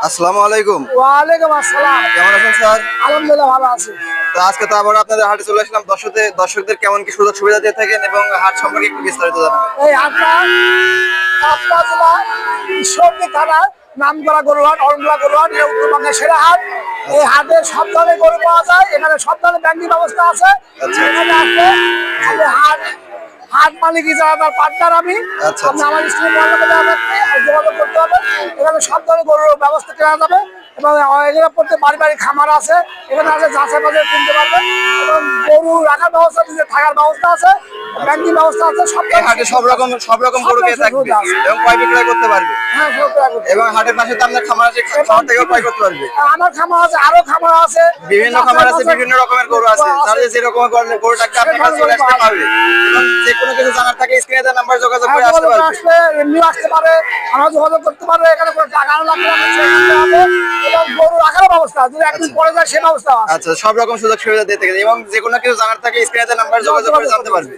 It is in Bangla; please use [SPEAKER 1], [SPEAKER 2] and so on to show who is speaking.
[SPEAKER 1] আসসালামু আলাইকুম।
[SPEAKER 2] ওয়ালাইকুম আসসালাম।
[SPEAKER 1] কেমন আছেন স্যার?
[SPEAKER 2] আলহামদুলিল্লাহ ভালো আছি।
[SPEAKER 1] তো আজকে তো আবার আপনাদের হাটে চলে আসলাম। দর্শকদের কেমন কি সুযোগ সুবিধা দিয়ে থাকেন এবং হাট সম্পর্কে একটু বিস্তারিত জানাবেন।
[SPEAKER 2] এই হাটটা পাবনা জেলা ঈশ্বরদী থানার নামকরা গরুহাট, অরমলা গরুহাট, এটা উত্তরবঙ্গের সেরা হাট। এই হাটে সব ধরনের গরু পাওয়া যায়, এখানে সব ধরনের ব্যাংকিং ব্যবস্থা আছে।
[SPEAKER 1] আচ্ছা।
[SPEAKER 2] এখানে আসলে আপনি হাট মালিকই যারা তার পার্টনার আমি।
[SPEAKER 1] আচ্ছা,
[SPEAKER 2] আপনি আমার স্ত্রীর মোবাইল নাম্বার যোগাযোগ করতে হবে। এখানে সব ধরনের গরুর ব্যবস্থা করা যাবে এবং এগুলো প্রত্যেক বাড়ি বাড়ি খামার আছে, এখানে আছে যাচাই বাজার কিনতে পারবেন এবং গরু রাখার ব্যবস্থা, নিজের থাকার ব্যবস্থা আছে, ব্যাংকিং ব্যবস্থা আছে।
[SPEAKER 1] এই হাটে সব রকম গরু পেয়ে থাকবে এবং ক্রয় বিক্রয় করতে পারবে।
[SPEAKER 2] হ্যাঁ, সব ক্রয় করতে
[SPEAKER 1] এবং হাটের পাশে তো আপনার খামার আছে, খামার থেকেও ক্রয় করতে পারবে।
[SPEAKER 2] আমার খামার আছে, আরো খামার আছে,
[SPEAKER 1] বিভিন্ন খামার আছে, বিভিন্ন রকমের গরু আছে। যার যে রকম গরু থাকবে আপনার কাছে চলে আসতে পারবে এবং যে কোনো কিছু জানার থাকে স্ক্রিনে দেওয়া নাম্বার যোগাযোগ করে আসতে পারবে।
[SPEAKER 2] আসলে এমনিও আসতে পারে, আমরা যোগাযোগ করতে পারবে। এখানে কোনো টাকা লাগবে না, এবং গরু রাখার ব্যবস্থা যদি একদিন পরে যায় সে ব্যবস্থা আছে।
[SPEAKER 1] আচ্ছা, সব রকম সুযোগ সুবিধা দিয়ে থাকে এবং যে কোনো কিছু জানার থাকলে স্ক্রিনে দেওয়া নাম্বার যোগাযোগ করে জানতে পারবে।